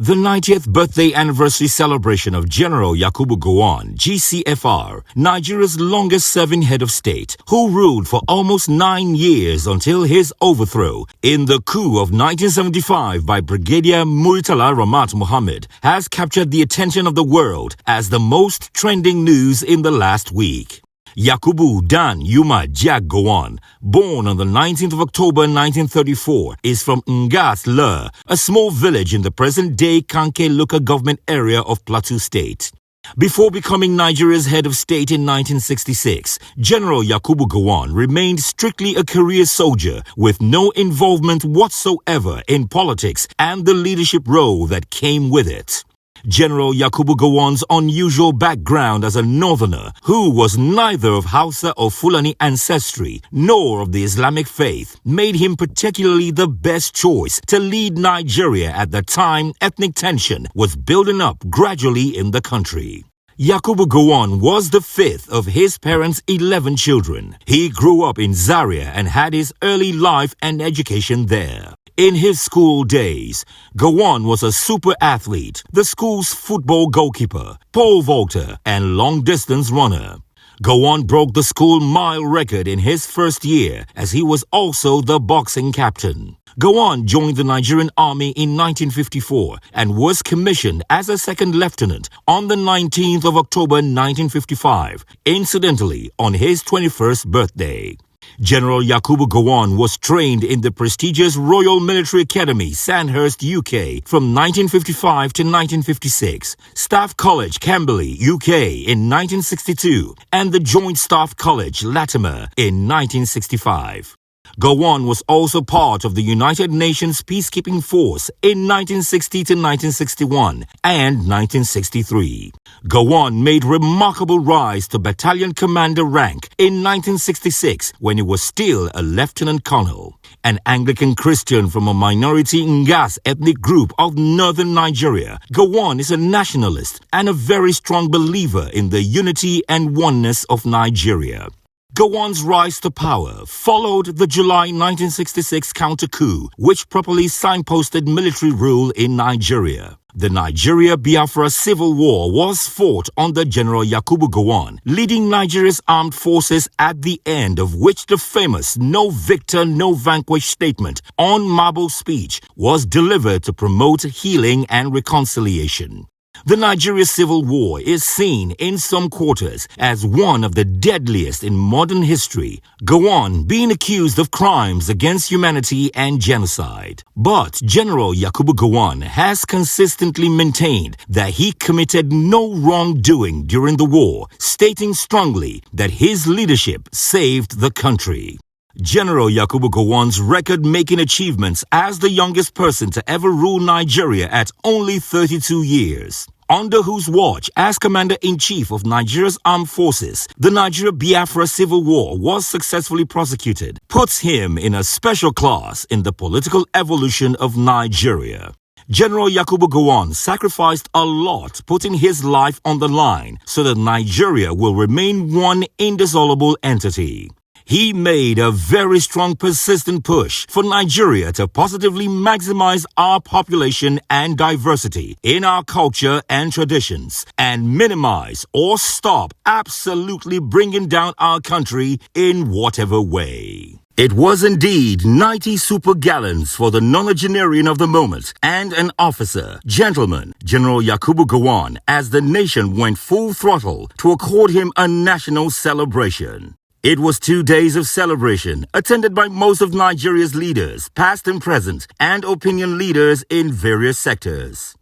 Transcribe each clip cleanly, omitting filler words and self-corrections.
The 90th birthday anniversary celebration of General Yakubu Gowon, GCFR, Nigeria's longest-serving head of state, who ruled for almost 9 years until his overthrow in the coup of 1975 by Brigadier Muritala Ramat Mohammed, has captured the attention of the world as the most trending news in the last week. Yakubu Dan Yuma Jack Gowon, born on the 19th of October 1934, is from Ngas Le, a small village in the present-day Kanke local government area of Plateau State. Before becoming Nigeria's head of state in 1966, General Yakubu Gowon remained strictly a career soldier with no involvement whatsoever in politics and the leadership role that came with it. General Yakubu Gowon's unusual background as a northerner who was neither of Hausa or Fulani ancestry nor of the Islamic faith made him particularly the best choice to lead Nigeria at the time ethnic tension was building up gradually in the country. Yakubu Gowon was the fifth of his parents' 11 children. He grew up in Zaria and had his early life and education there. In his school days, Gowon was a super athlete, the school's football goalkeeper, pole vaulter, and long-distance runner. Gowon broke the school mile record in his first year, as he was also the boxing captain. Gowon joined the Nigerian Army in 1954 and was commissioned as a second lieutenant on the 19th of October 1955, incidentally on his 21st birthday. General Yakubu Gowon was trained in the prestigious Royal Military Academy, Sandhurst, UK, from 1955 to 1956, Staff College, Camberley, UK, in 1962, and the Joint Staff College, Latimer, in 1965. Gowon was also part of the United Nations Peacekeeping Force in 1960 to 1961 and 1963. Gowon made remarkable rise to battalion commander rank in 1966 when he was still a lieutenant colonel. An Anglican Christian from a minority Ngas ethnic group of northern Nigeria, Gowon is a nationalist and a very strong believer in the unity and oneness of Nigeria. Gowon's rise to power followed the July 1966 counter-coup, which properly signposted military rule in Nigeria. The Nigeria-Biafra Civil War was fought under General Yakubu Gowon, leading Nigeria's armed forces, at the end of which the famous "No victor, no vanquished" statement on Marble speech was delivered to promote healing and reconciliation. The Nigeria Civil War is seen in some quarters as one of the deadliest in modern history, Gowon being accused of crimes against humanity and genocide. But General Yakubu Gowon has consistently maintained that he committed no wrongdoing during the war, stating strongly that his leadership saved the country. General Yakubu Gowon's record-making achievements as the youngest person to ever rule Nigeria at only 32 years, under whose watch as Commander-in-Chief of Nigeria's Armed Forces, the Nigeria-Biafra Civil War was successfully prosecuted, puts him in a special class in the political evolution of Nigeria. General Yakubu Gowon sacrificed a lot, putting his life on the line so that Nigeria will remain one indissoluble entity. He made a very strong, persistent push for Nigeria to positively maximize our population and diversity in our culture and traditions, and minimize or stop absolutely bringing down our country in whatever way. It was indeed 90 super gallons for the nonagenarian of the moment and an officer, gentleman, General Yakubu Gowon, as the nation went full throttle to accord him a national celebration. It was 2 days of celebration, attended by most of Nigeria's leaders, past and present, and opinion leaders in various sectors.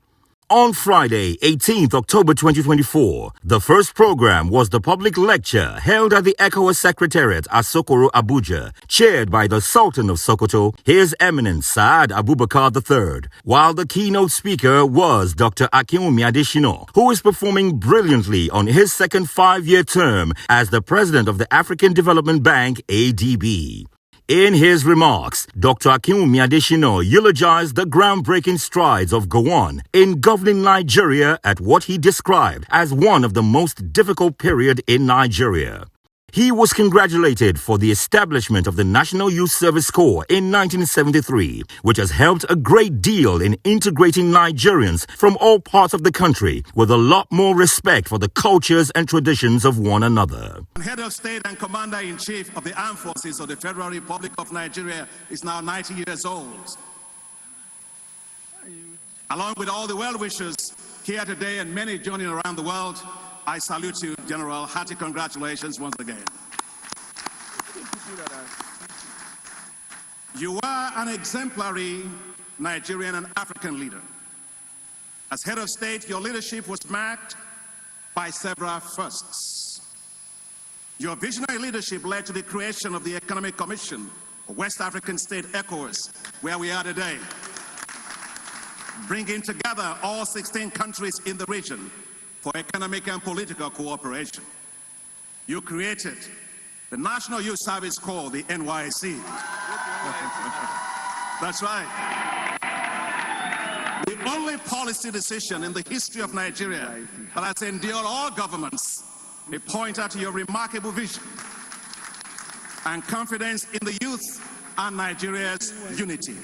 On Friday, 18th October 2024, the first program was the public lecture held at the ECOWAS Secretariat at Sokoro, Abuja, chaired by the Sultan of Sokoto, His Eminence Saad Abubakar III, while the keynote speaker was Dr. Akinwumi Adesina, who is performing brilliantly on his second 5-year term as the president of the African Development Bank, ADB. In his remarks, Dr. Akinwumi Adesina eulogized the groundbreaking strides of Gowon in governing Nigeria at what he described as one of the most difficult period in Nigeria. He was congratulated for the establishment of the National Youth Service Corps in 1973, which has helped a great deal in integrating Nigerians from all parts of the country with a lot more respect for the cultures and traditions of one another. Head of State and Commander-in-Chief of the Armed Forces of the Federal Republic of Nigeria is now 90 years old. Along with all the well-wishers here today and many joining around the world, I salute you, General. Hearty congratulations once again. You are an exemplary Nigerian and African leader. As head of state, your leadership was marked by several firsts. Your visionary leadership led to the creation of the Economic Commission of West African State ECOWAS, where we are today, bringing together all 16 countries in the region for economic and political cooperation. You created the National Youth Service Corps, the NYC. That's right. The only policy decision in the history of Nigeria that has endured all governments, a pointer to your remarkable vision and confidence in the youth and Nigeria's unity.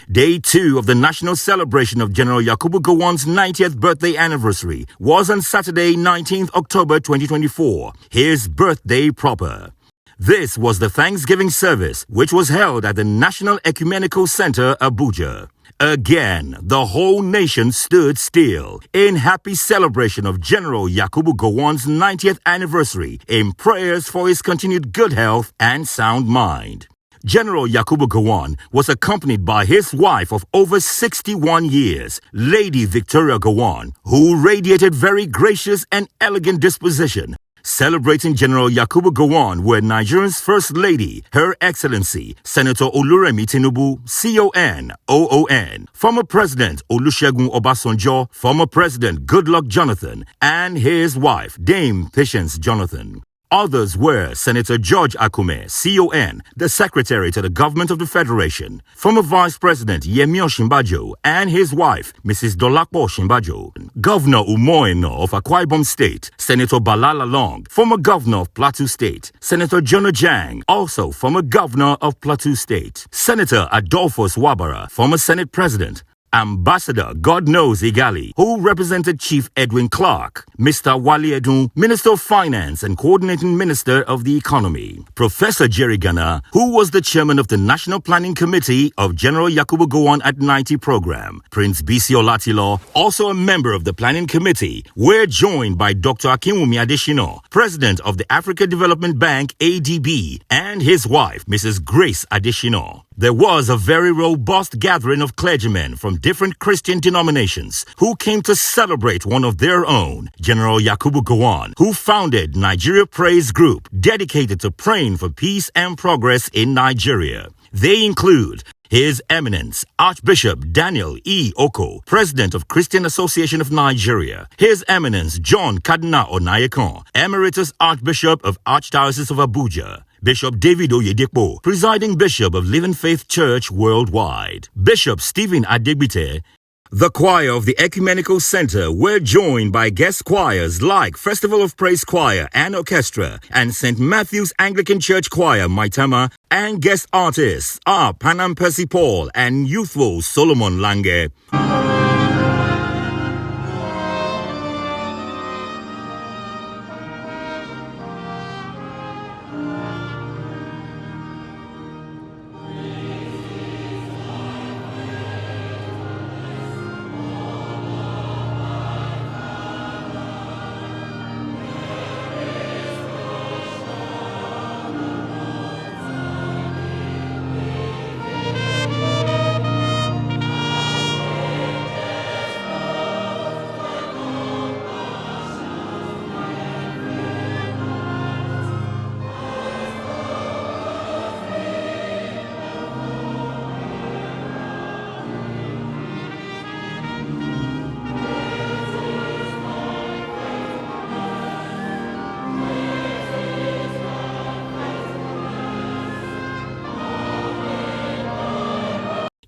Day 2 of the national celebration of General Yakubu Gowon's 90th birthday anniversary was on Saturday, 19th October 2024, his birthday proper. This was the Thanksgiving service, which was held at the National Ecumenical Center, Abuja. Again, the whole nation stood still in happy celebration of General Yakubu Gowon's 90th anniversary in prayers for his continued good health and sound mind. General Yakubu Gowon was accompanied by his wife of over 61 years, Lady Victoria Gowon, who radiated very gracious and elegant disposition. Celebrating General Yakubu Gowon were Nigeria's First Lady, Her Excellency, Senator Oluremi Tinubu, CON, OON, former President Olusegun Obasanjo, former President Goodluck Jonathan, and his wife, Dame Patience Jonathan. Others were Senator George Akume, CON, the Secretary to the Government of the Federation, former Vice President Yemi Osinbajo and his wife, Mrs. Dolapo Osinbajo, Governor Umoeno of Akwa Ibom State, Senator Balala Long, former Governor of Plateau State, Senator Jonah Jang, also former Governor of Plateau State, Senator Adolphus Wabara, former Senate President, Ambassador God Knows Igali, who represented Chief Edwin Clark, Mr. Wale Edun, Minister of Finance and Coordinating Minister of the Economy, Professor Jerry Gana, who was the chairman of the National Planning Committee of General Yakubu Gowon at 90 program, Prince Bisi Olatilo, also a member of the Planning Committee, were joined by Dr. Akinwumi Adeshino, President of the Africa Development Bank, ADB, and his wife, Mrs. Grace Adeshino. There was a very robust gathering of clergymen from different Christian denominations who came to celebrate one of their own, General Yakubu Gowon, who founded Nigeria Praise Group, dedicated to praying for peace and progress in Nigeria. They include His Eminence, Archbishop Daniel E. Oko, President of Christian Association of Nigeria. His Eminence John Cardinal Onayekon, Emeritus Archbishop of Archdiocese of Abuja. Bishop David Oyedepo, Presiding Bishop of Living Faith Church Worldwide. Bishop Stephen Adegbite. The choir of the Ecumenical Center were joined by guest choirs like Festival of Praise Choir and Orchestra and St. Matthew's Anglican Church Choir Maitama, and guest artists are Panam Percy Paul and youthful Solomon Lange.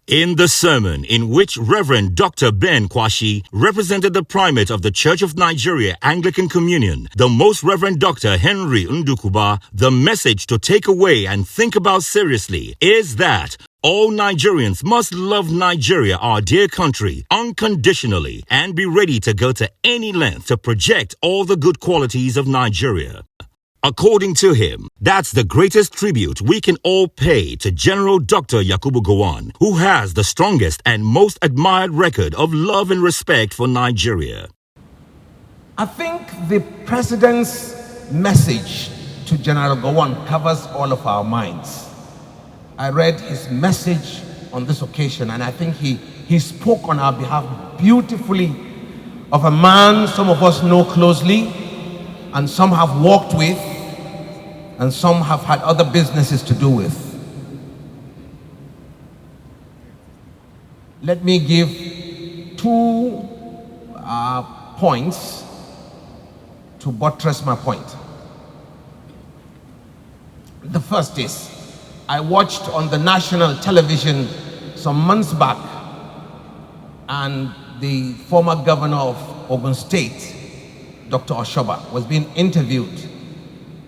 In the sermon, in which Reverend Dr. Ben Kwashi represented the primate of the Church of Nigeria Anglican Communion, the Most Reverend Dr. Henry Ndukuba, the message to take away and think about seriously is that all Nigerians must love Nigeria, our dear country, unconditionally and be ready to go to any length to project all the good qualities of Nigeria. According to him, that's the greatest tribute we can all pay to General Dr. Yakubu Gowon, who has the strongest and most admired record of love and respect for Nigeria. I think the president's message to General Gowon covers all of our minds. I read his message on this occasion, and I think he spoke on our behalf beautifully of a man some of us know closely, and some have walked with, and some have had other businesses to do with. Let me give two points to buttress my point. The first is, I watched on the national television some months back, and the former governor of Ogun State, Dr. Oshoba, was being interviewed,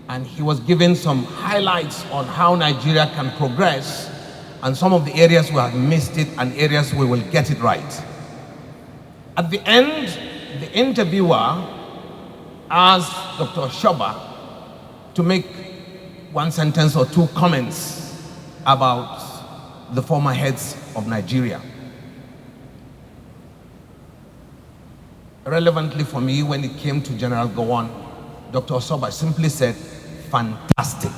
and he was giving some highlights on how Nigeria can progress and some of the areas we have missed it and areas we will get it right. At the end, the interviewer asked Dr. Oshoba to make one sentence or two comments about the former heads of Nigeria. Relevantly for me, when it came to General Gowon, Dr. Oshoba simply said, fantastic.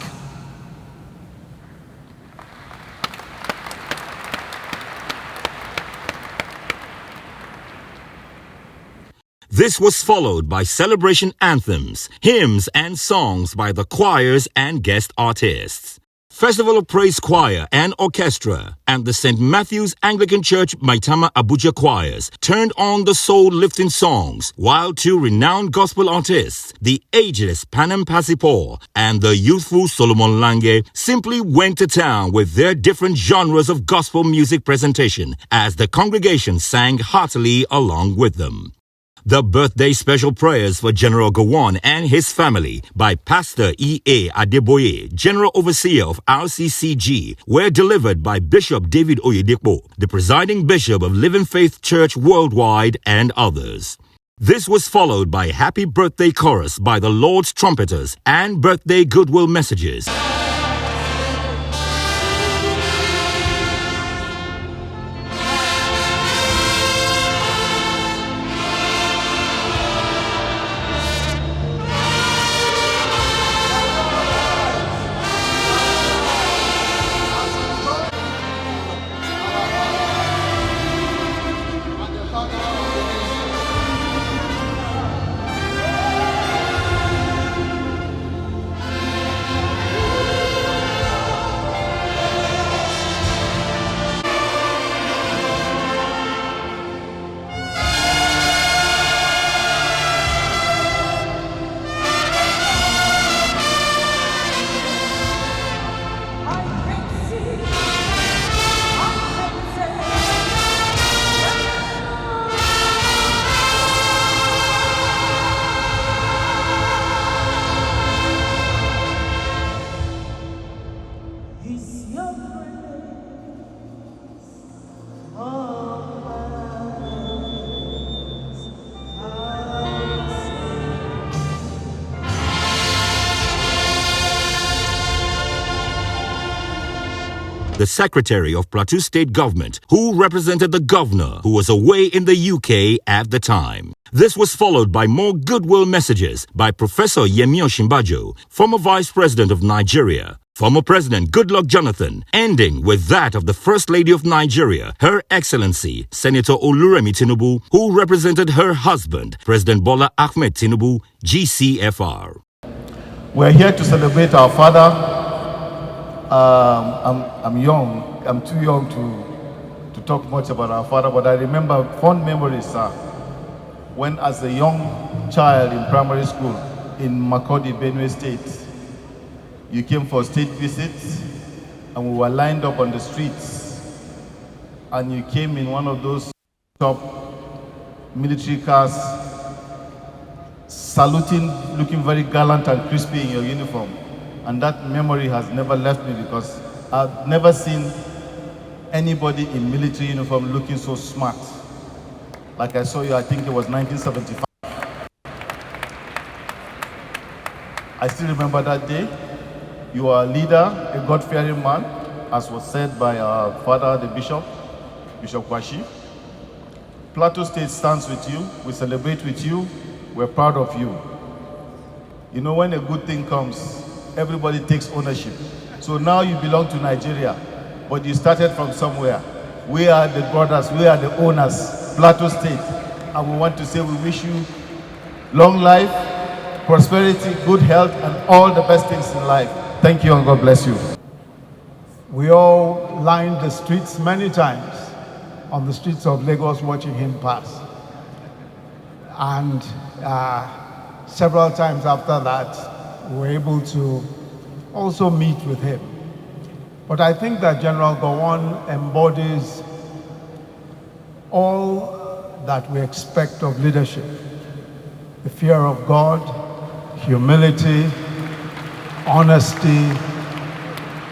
This was followed by celebration anthems, hymns, and songs by the choirs and guest artists. Festival of Praise Choir and Orchestra and the St. Matthew's Anglican Church Maitama Abuja choirs turned on the soul-lifting songs, while two renowned gospel artists, the ageless Panem Pasipo and the youthful Solomon Lange, simply went to town with their different genres of gospel music presentation as the congregation sang heartily along with them. The birthday special prayers for General Gowon and his family by Pastor E.A. Adeboye, General Overseer of RCCG, were delivered by Bishop David Oyedepo, the presiding bishop of Living Faith Church Worldwide, and others. This was followed by Happy Birthday Chorus by the Lord's Trumpeters and birthday Goodwill messages. The Secretary of Plateau State Government, who represented the governor, who was away in the UK at the time. This was followed by more goodwill messages by Professor Yemi Osinbajo, former Vice President of Nigeria, former President Goodluck Jonathan, ending with that of the First Lady of Nigeria, Her Excellency Senator Oluremi Tinubu, who represented her husband, President Bola Ahmed Tinubu, GCFR. We're here to celebrate our father. I'm young. I'm too young to talk much about our father, but I remember fond memories when, as a young child in primary school in Makurdi, Benue State, you came for a state visit, and we were lined up on the streets, and you came in one of those top military cars, saluting, looking very gallant and crispy in your uniform. And that memory has never left me, because I've never seen anybody in military uniform looking so smart. Like I saw you, I think it was 1975. I still remember that day. You are a leader, a God-fearing man, as was said by our father, the Bishop Kwashi. Plateau State stands with you. We celebrate with you. We're proud of you. You know, when a good thing comes, everybody takes ownership. So now you belong to Nigeria, but you started from somewhere. We are the brothers, we are the owners, Plateau State. And we want to say we wish you long life, prosperity, good health, and all the best things in life. Thank you, and God bless you. We all lined the streets many times, on the streets of Lagos, watching him pass. And several times after that, we were able to also meet with him. But I think that General Gowon embodies all that we expect of leadership: the fear of God, humility, honesty,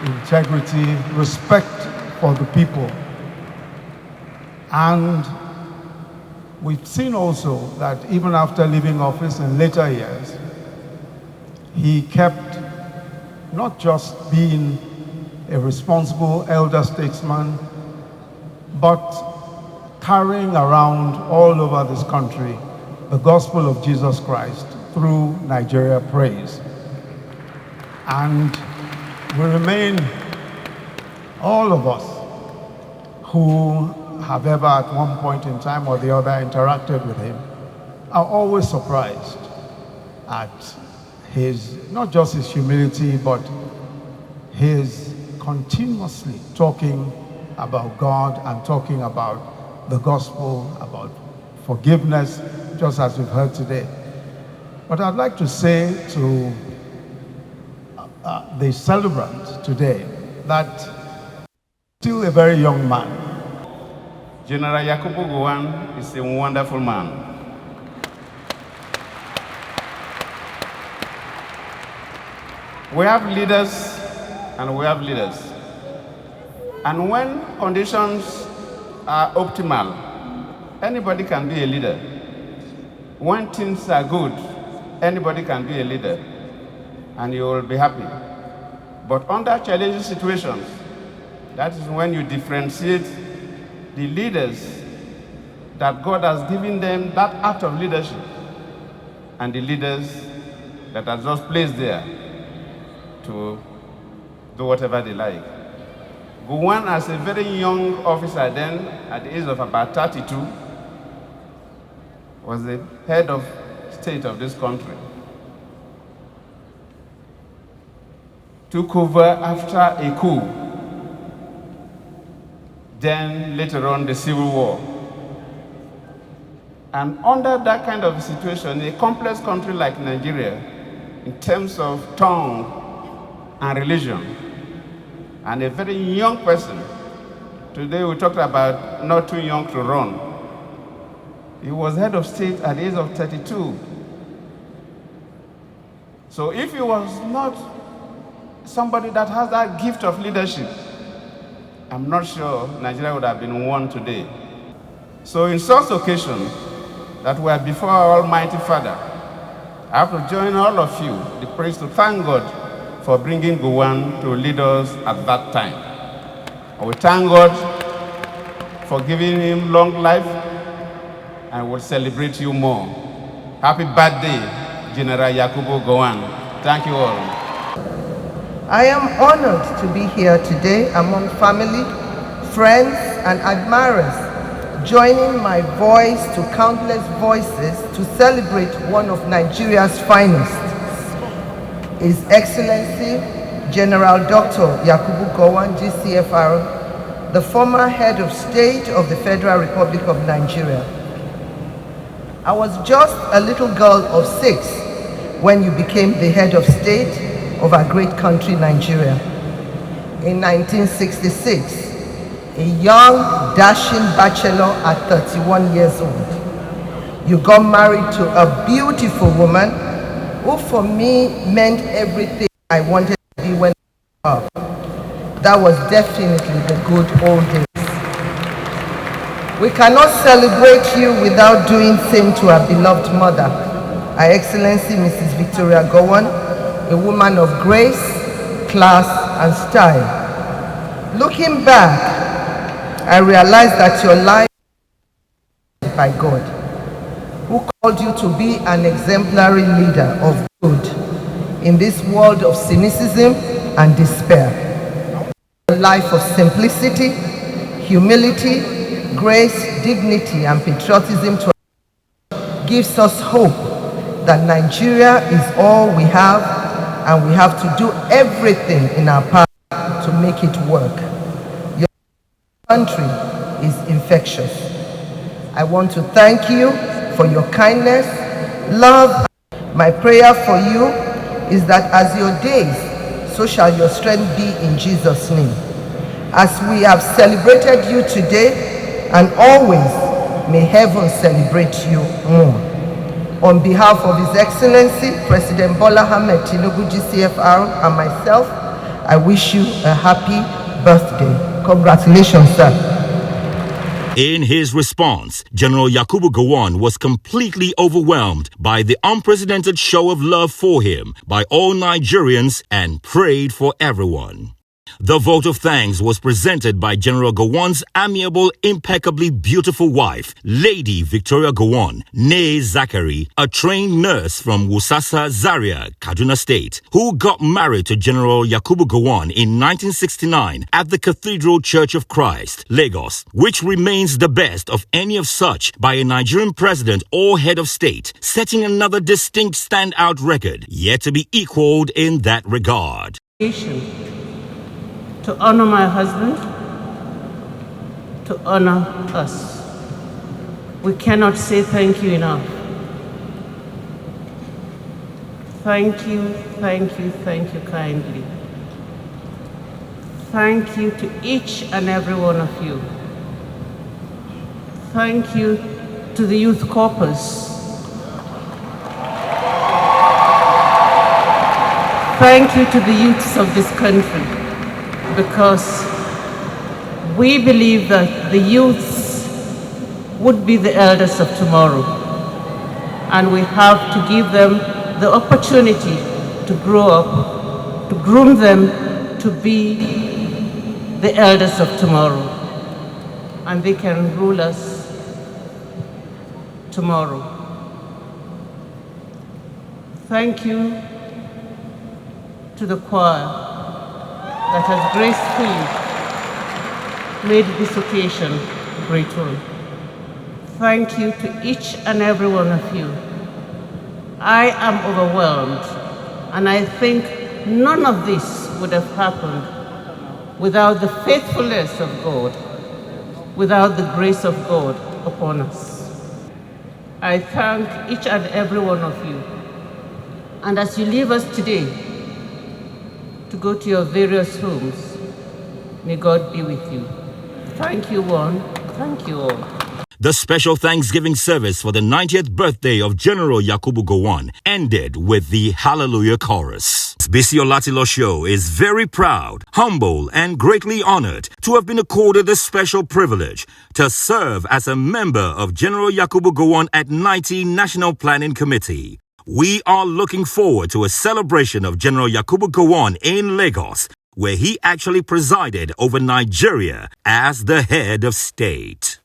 integrity, respect for the people. And we've seen also that even after leaving office in later years, he kept not just being a responsible elder statesman, but carrying around all over this country the gospel of Jesus Christ through Nigeria Praise. And we remain, all of us who have ever at one point in time or the other interacted with him, are always surprised at his, not just his humility, but his continuously talking about God and talking about the gospel, about forgiveness, just as we've heard today. But I'd like to say to the celebrant today that still a very young man. General Yakubu Gowon is a wonderful man. We have leaders and we have leaders. And when conditions are optimal, anybody can be a leader. When things are good, anybody can be a leader, and you will be happy. But under challenging situations, that is when you differentiate the leaders that God has given them that act of leadership, and the leaders that are just placed there to do whatever they like. Gowon, as a very young officer then, at the age of about 32, was the head of state of this country. Took over after a coup, then later on the Civil War. And under that kind of situation, a complex country like Nigeria, in terms of tongue and religion, and a very young person. Today we talked about not too young to run. He was head of state at the age of 32. So if he was not somebody that has that gift of leadership, I'm not sure Nigeria would have been one today. So in such occasion that we are before our Almighty Father, I have to join all of you, the praise, to thank God for bringing Gowon to lead us at that time. And we thank God for giving him long life, and we'll celebrate you more. Happy birthday, General Yakubu Gowon. Thank you all. I am honored to be here today among family, friends, and admirers, joining my voice to countless voices to celebrate one of Nigeria's finest. His Excellency General Dr. Yakubu Gowon, GCFR, the former head of state of the Federal Republic of Nigeria. I was just a little girl of 6 when you became the head of state of our great country, Nigeria. In 1966, a young, dashing bachelor at 31 years old. You got married to a beautiful woman who for me meant everything I wanted to be when I grew up. That was definitely the good old days. We cannot celebrate you without doing same to our beloved mother, Her Excellency Mrs. Victoria Gowon, a woman of grace, class, and style. Looking back, I realized that your life was by God, who called you to be an exemplary leader of good in this world of cynicism and despair. A life of simplicity, humility, grace, dignity, and patriotism to gives us hope that Nigeria is all we have, and we have to do everything in our power to make it work. Your country is infectious. I want to thank you for your kindness, love. My prayer for you is that as your days, so shall your strength be in Jesus' name. As we have celebrated you today and always, may heaven celebrate you more. On behalf of His Excellency, President Bola Ahmed Tinubu GCFR, and myself, I wish you a happy birthday. Congratulations, sir. In his response, General Yakubu Gowon was completely overwhelmed by the unprecedented show of love for him by all Nigerians and prayed for everyone. The vote of thanks was presented by General Gowon's amiable, impeccably beautiful wife, Lady Victoria Gowon, née Zachary, a trained nurse from Wusasa, Zaria, Kaduna State, who got married to General Yakubu Gowon in 1969 at the Cathedral Church of Christ, Lagos, which remains the best of any of such by a Nigerian president or head of state, setting another distinct standout record, yet to be equaled in that regard. To honor my husband, to honor us. We cannot say thank you enough. Thank you, thank you, thank you kindly. Thank you to each and every one of you. Thank you to the youth corpus. Thank you to the youths of this country, because we believe that the youths would be the elders of tomorrow, and we have to give them the opportunity to grow up, to groom them to be the elders of tomorrow, and they can rule us tomorrow. Thank you to the choir that has gracefully made this occasion a great one. Thank you to each and every one of you. I am overwhelmed, and I think none of this would have happened without the faithfulness of God, without the grace of God upon us. I thank each and every one of you. And as you leave us today, to go to your various homes, may God be with you. Thank you, one. Thank you all. The special Thanksgiving service for the 90th birthday of General Yakubu Gowon ended with the Hallelujah Chorus. Bisi Olatilo Show is very proud, humble, and greatly honored to have been accorded the special privilege to serve as a member of General Yakubu Gowon at 90 National Planning Committee. We are looking forward to a celebration of General Yakubu Gowon in Lagos, where he actually presided over Nigeria as the head of state.